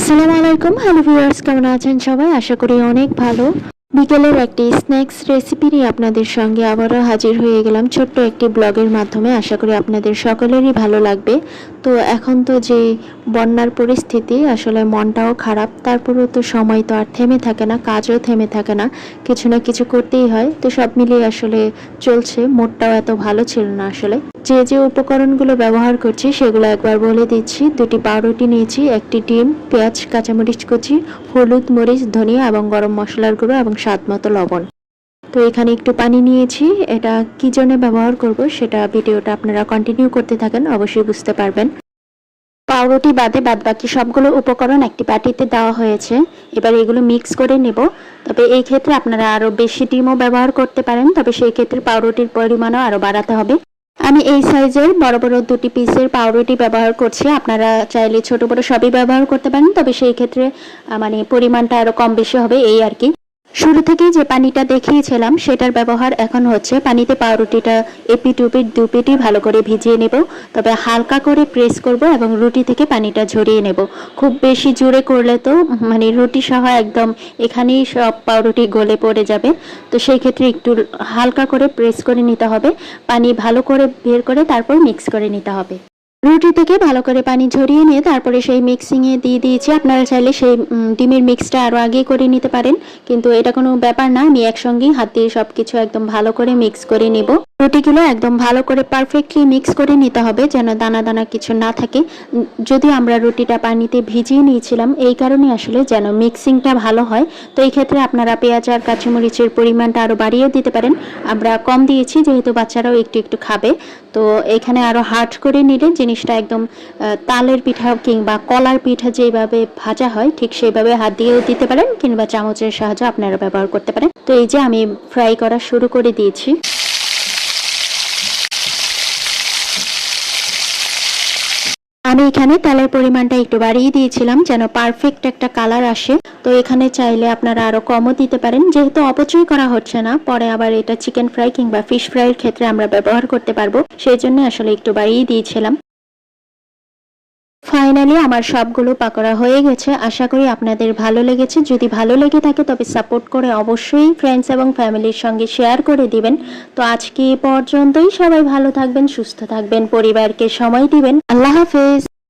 আসসালামু আলাইকুম। Hello viewers, কেমন আছেন সবাই? আশা করি অনেক ভালো। বিকেলের একটি স্ন্যাক্স রেসিপি নিয়ে আপনাদের সঙ্গে আবারও হাজির হয়ে গেলাম ছোট্ট একটি ব্লগের মাধ্যমে। আশা করি আপনাদের সকলেরই ভালো লাগবে। তো এখন তো যে বন্যার পরিস্থিতি, আসলে মনটাও খারাপ। তারপরেও তো সময় তো আর থেমে থাকে না, কাজও থেমে থাকে না, কিছু না কিছু করতেই হয়। তো সব মিলিয়ে আসলে চলছে। মুডটাও এত ভালো ছিল না আসলে। যে উপকরণগুলো ব্যবহার করছি সেগুলো একবার বলে দিচ্ছি। 2টি পাউরুটি নিয়েছি, 1টি ডিম, পেঁয়াজ, কাঁচামরিচ কুচি, হলুদ, মরিচ, ধনিয়া এবং গরম মশলার গুঁড়ো এবং স্বাদমতো লবণ। তো এখানে একটু পানি নিয়েছি। এটা কি জন্য ব্যবহার করব সেটা ভিডিওটা আপনারা কন্টিনিউ করতে থাকেন, অবশ্যই বুঝতে পারবেন। পাউরুটি বাদে বাদবাকি সবগুলো উপকরণ একটি বাটিতে দেওয়া হয়েছে। এবার এগুলো মিক্স করে নেব। তবে এই ক্ষেত্রে আপনারা আরও বেশি ডিমও ব্যবহার করতে পারেন, তবে সেই ক্ষেত্রে পাউরুটির পরিমাণও আরও বাড়াতে হবে। আমি এই সাইজের বড় বড় 2টি পিসের পাউরুটি ব্যবহার করছি। আপনারা চাইলে ছোট বড় সবই ব্যবহার করতে পারেন, তবে সেই ক্ষেত্রে মানে পরিমাণটা আরো কম বেশি হবে এই আর কি। শুরু থেকেই যে পানিটা দেখিয়েছিলাম সেটার ব্যবহার এখন হচ্ছে। পানিতে পাউরুটিটা এপিট ওপিট দুপিটই ভালো করে ভিজিয়ে নেব। তবে হালকা করে প্রেস করব এবং রুটি থেকে পানিটা ঝরিয়ে নেব। খুব বেশি জোরে করলে তো মানে রুটি সহ একদম এখানেই সব পাউরুটি গলে পড়ে যাবে। তো সেই ক্ষেত্রে একটু হালকা করে প্রেস করে নিতে হবে। পানি ভালো করে বের করে তারপর মিক্স করে নিতে হবে। রুটি থেকে ভালো করে পানি ঝরিয়ে নিয়ে তারপরে সেই মিক্সিংয়ে দিয়ে দিয়েছি। আপনারা চাইলে সেই ডিমের মিক্সটা আরও আগেই করে নিতে পারেন, কিন্তু এটা কোনো ব্যাপার না। আমি একসঙ্গেই হাত দিয়ে সব কিছু একদম ভালো করে মিক্স করে নেব। রুটিগুলো একদম ভালো করে পারফেক্টলি মিক্স করে নিতে হবে, যেন দানা দানা কিছু না থাকে। যদি আমরা রুটিটা পানিতে ভিজিয়ে নিয়েছিলাম এই কারণে আসলে যেন মিক্সিংটা ভালো হয়। তো এই ক্ষেত্রে আপনারা পেঁয়াজ আর কাঁচামরিচের পরিমাণটা আরও বাড়িয়ে দিতে পারেন। আমরা কম দিয়েছি যেহেতু বাচ্চারাও একটু একটু খাবে। তো এখানে আরও হার্ড করে নিলে জিনিসটা একদম তালের পিঠা কিংবা কলার পিঠা যেভাবে ভাজা হয় ঠিক সেইভাবে হাত দিয়েও দিতে পারেন, কিংবা চামচের সাহায্যে আপনারা ব্যবহার করতে পারেন। তো এই যে আমি ফ্রাই করা শুরু করে দিয়েছি। আমি এখানে তেলের পরিমাণটা একটু বাড়িয়ে দিয়েছিলাম যেন পারফেক্ট একটা কালার আসে। তো এখানে চাইলে আপনারা আরো কমও দিতে পারেন, যেহেতু অপচয় করা হচ্ছে না, পরে আবার এটা চিকেন ফ্রাই কিংবা ফিশ ফ্রাইয়ের ক্ষেত্রে আমরা ব্যবহার করতে পারবো, সেই জন্য আসলে একটু বাড়িয়ে দিয়েছিলাম। ফাইনালি আমার সবগুলো পাকোড়া হয়ে গেছে। আশা করি আপনাদের ভালো লেগেছে। যদি ভালো লেগে থাকে তবে সাপোর্ট করে অবশ্যই ফ্রেন্ডস এবং ফ্যামিলির সঙ্গে শেয়ার করে দিবেন। তো আজকে এ পর্যন্তই। সবাই ভালো থাকবেন, সুস্থ থাকবেন, পরিবারকে সময় দিবেন। আল্লাহ হাফেজ।